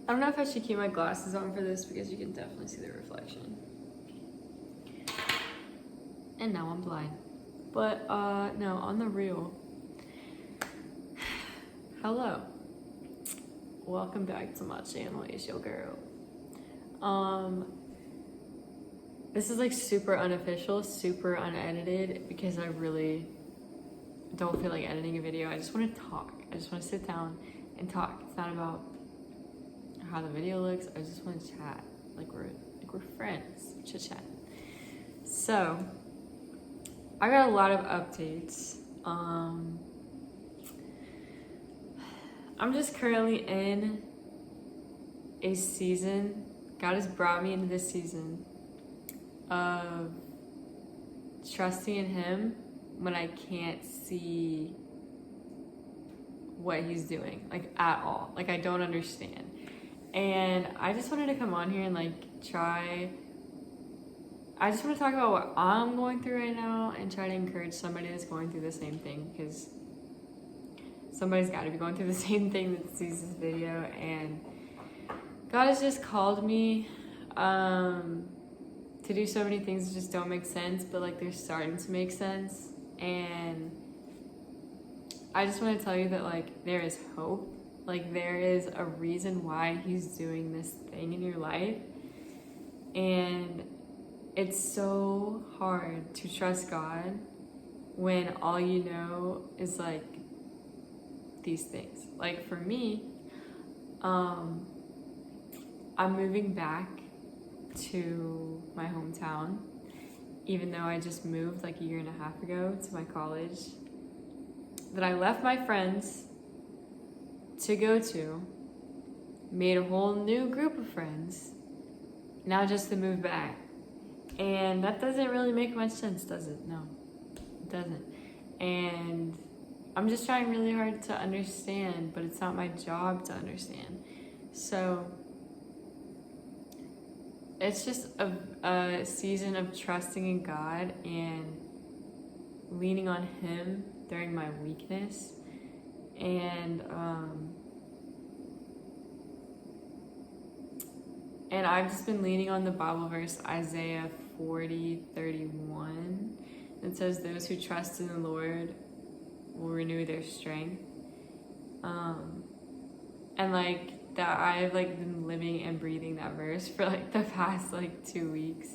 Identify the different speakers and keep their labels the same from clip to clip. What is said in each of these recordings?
Speaker 1: I don't know if I should keep my glasses on for this because you can definitely see the reflection. And now I'm blind. But no, on the real. Hello. Welcome back to my channel. It's your girl. This is like super unofficial, super unedited because I really don't feel like editing a video. I just want to talk. I just want to sit down and talk. It's not about how the video looks. I just want to chat like we're friends, chit chat. So I got a lot of updates. I'm just currently in a season. God has brought me into this season of trusting in Him when I can't see what He's doing, like at all. Like I don't understand. And I just wanted to come on here and like I just want to talk about what I'm going through right now and try to encourage somebody that's going through the same thing, because somebody's got to be going through the same thing that sees this video. And God has just called me to do so many things that just don't make sense, but like they're starting to make sense. And I just want to tell you that like there is hope. Like there is a reason why He's doing this thing in your life. And it's so hard to trust God when all you know is like these things. Like for me, I'm moving back to my hometown, even though I just moved like a year and a half ago to my college that I left my friends to go to, made a whole new group of friends, now just to move back. And that doesn't really make much sense, does it? No, it doesn't. And I'm just trying really hard to understand, but it's not my job to understand. So it's just a season of trusting in God and leaning on Him during my weakness. And I've just been leaning on the Bible verse Isaiah 40:31. It says, "Those who trust in the Lord will renew their strength." And like that, I've like been living and breathing that verse for like the past like 2 weeks.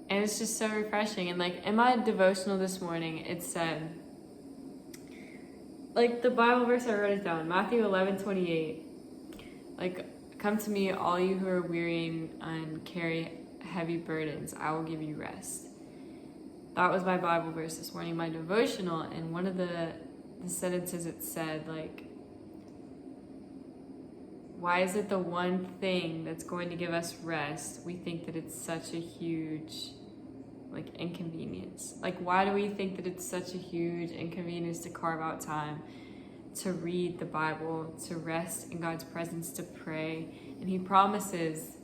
Speaker 1: And it's just so refreshing. And like in my devotional this morning, it said, like the Bible verse, I wrote it down, Matthew 11:28. Like, "Come to me, all you who are weary and carry heavy burdens, I will give you rest." That was my Bible verse this morning, my devotional. And one of the sentences, it said, like, why is it the one thing that's going to give us rest, we think that it's such a huge, like, inconvenience? Like, why do we think that it's such a huge inconvenience to carve out time to read the Bible, to rest in God's presence, to pray? And He promises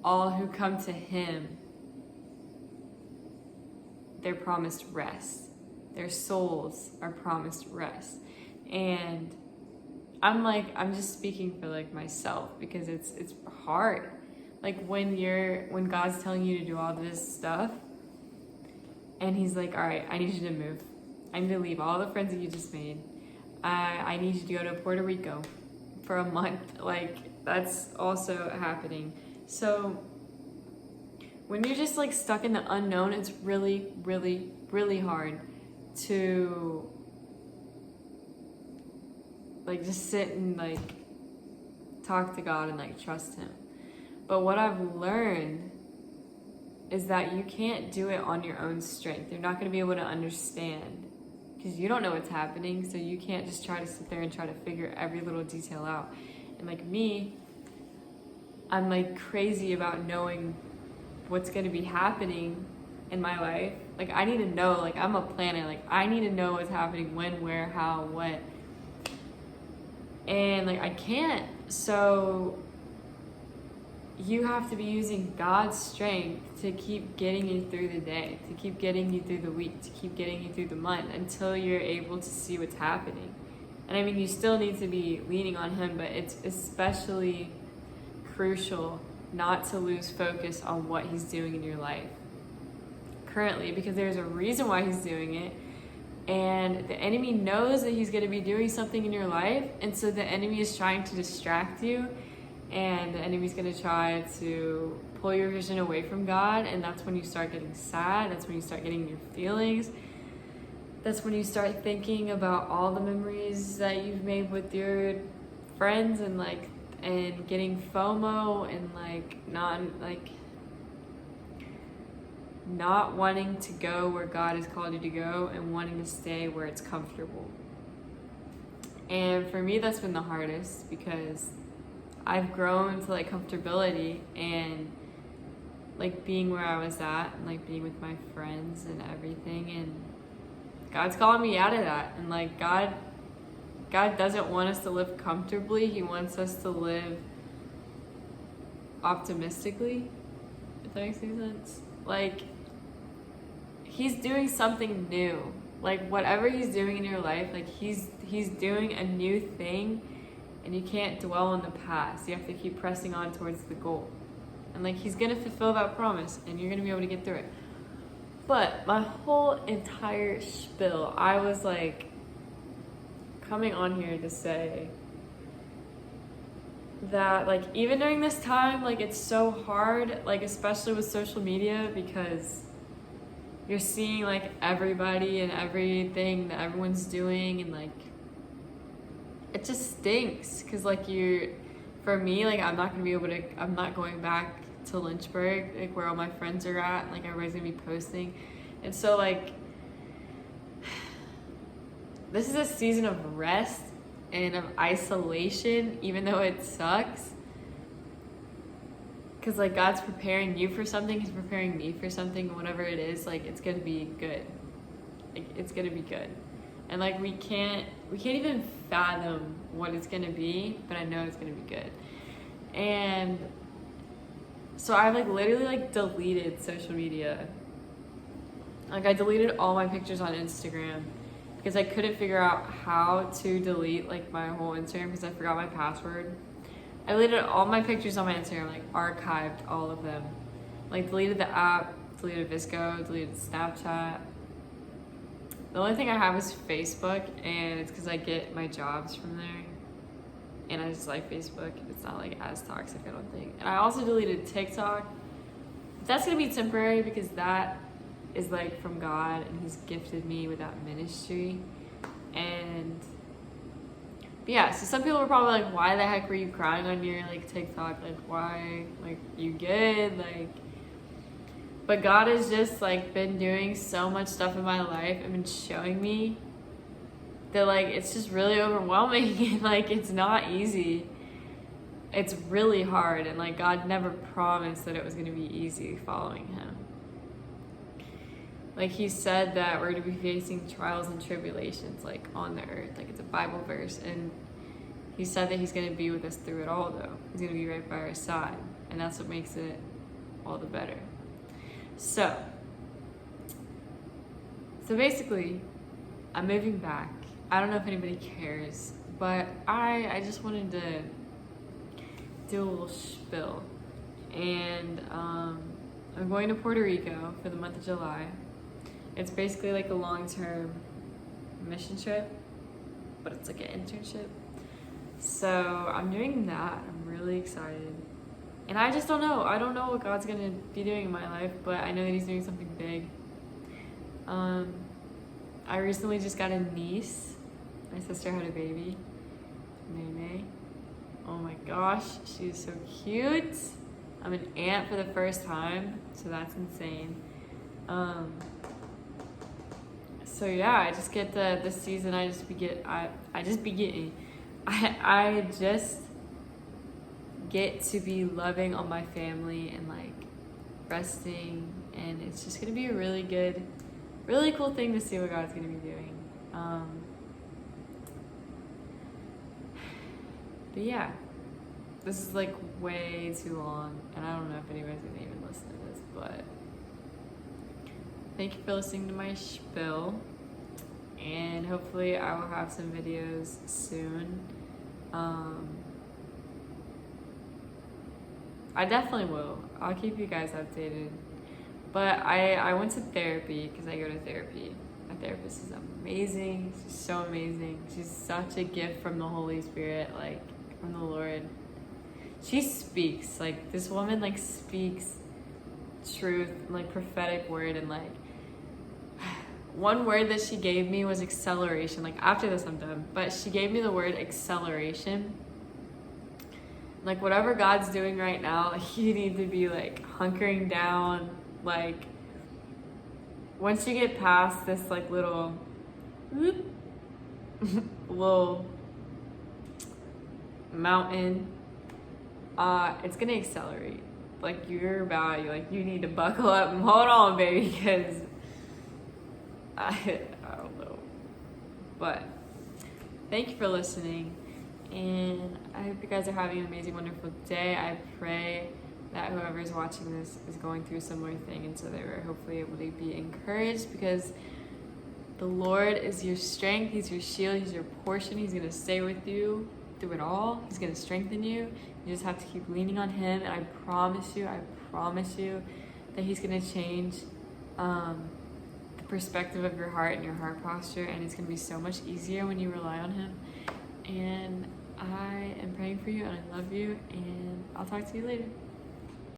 Speaker 1: all who come to Him, they're promised rest. Their souls are promised rest. And I'm just speaking for like myself, because it's hard. Like when God's telling you to do all this stuff and He's like, all right, I need you to move. I need to leave all the friends that you just made. I need you to go to Puerto Rico for a month. Like that's also happening. So when you're just like stuck in the unknown, it's really, really, really hard to like just sit and like talk to God and like trust Him. But what I've learned is that you can't do it on your own strength. You're not going to be able to understand because you don't know what's happening. So you can't just try to sit there and try to figure every little detail out. And like me, I'm like crazy about knowing what's going to be happening in my life. Like I need to know, like I'm a planner, like I need to know what's happening, when, where, how, what. And like I can't. So you have to be using God's strength to keep getting you through the day, to keep getting you through the week, to keep getting you through the month until you're able to see what's happening. And I mean, you still need to be leaning on him, but it's especially crucial not to lose focus on what he's doing in your life currently, because there's a reason why he's doing it. And the enemy knows that he's going to be doing something in your life. And so the enemy is trying to distract you. And the enemy's going to try to pull your vision away from God. And that's when you start getting sad. That's when you start getting your feelings. That's when you start thinking about all the memories that you've made with your friends and getting FOMO and not wanting to go where God has called you to go and wanting to stay where it's comfortable. And for me, that's been the hardest, because I've grown to comfortability and being where I was at and being with my friends and everything, and God's calling me out of that. And God doesn't want us to live comfortably. He wants us to live optimistically, if that makes any sense. He's doing something new. Whatever he's doing in your life, he's doing a new thing, and you can't dwell on the past. You have to keep pressing on towards the goal. And he's gonna fulfill that promise, and you're gonna be able to get through it. But my whole entire spiel, I was coming on here to say that even during this time, it's so hard, especially with social media, because you're seeing everybody and everything that everyone's doing, and it just stinks, because for me, I'm not going back to Lynchburg, where all my friends are at, everybody's gonna be posting. And so this is a season of rest and of isolation, even though it sucks, because God's preparing you for something. He's preparing me for something, and whatever it is, it's gonna be good. It's gonna be good. And we can't even fathom what it's gonna be, but I know it's gonna be good. And so I literally deleted social media. I deleted all my pictures on Instagram, because I couldn't figure out how to delete my whole Instagram, because I forgot my password. I deleted all my pictures on my Instagram, archived all of them. Deleted the app, deleted Visco, deleted Snapchat. The only thing I have is Facebook, and it's because I get my jobs from there. And I just like Facebook. It's not as toxic, I don't think. And I also deleted TikTok. That's gonna be temporary, because that is from God, and he's gifted me with that ministry. And but yeah, so some people are probably why the heck were you crying on your TikTok? Why? You good? But God has just been doing so much stuff in my life and been showing me that it's just really overwhelming, and it's not easy. It's really hard, and God never promised that it was going to be easy following him. He said that we're going to be facing trials and tribulations on the earth. It's a Bible verse, and he said that he's going to be with us through it all, though. He's going to be right by our side, and that's what makes it all the better. So basically, I'm moving back. I don't know if anybody cares, but I just wanted to do a little spill. And I'm going to Puerto Rico for the month of July. It's basically a long-term mission trip, but it's an internship. So I'm doing that. I'm really excited. And I just don't know. I don't know what God's going to be doing in my life, but I know that he's doing something big. I recently just got a niece. My sister had a baby, Nene. Oh my gosh, she's so cute. I'm an aunt for the first time, so that's insane. So yeah, I just get this season. I just get to be loving on my family and resting, and it's just gonna be a really good, really cool thing to see what God's gonna be doing. But yeah, this is way too long, and I don't know if anybody's gonna even listen to this, but thank you for listening to my spiel, and hopefully I will have some videos soon. I definitely will. I'll keep you guys updated. But I went to therapy because I go to therapy. My therapist is amazing. She's so amazing. She's such a gift from the Holy Spirit, like from the Lord. She speaks, like this woman like speaks truth and like prophetic word, and like one word that she gave me was acceleration. Like after this I'm done, but she gave me the word acceleration. Like whatever God's doing right now, like you need to be like hunkering down. Like once you get past this like little little mountain, it's gonna accelerate. Like you need to buckle up and hold on, baby, because I don't know. But thank you for listening, and I hope you guys are having an amazing, wonderful day. I pray that whoever is watching this is going through a similar thing, and so they were hopefully able to be encouraged, because the Lord is your strength. He's your shield. He's your portion. He's going to stay with you through it all. He's going to strengthen you. You just have to keep leaning on him, and I promise you that he's going to change the perspective of your heart and your heart posture, and it's going to be so much easier when you rely on him. And I am praying for you, and I love you, and I'll talk to you later.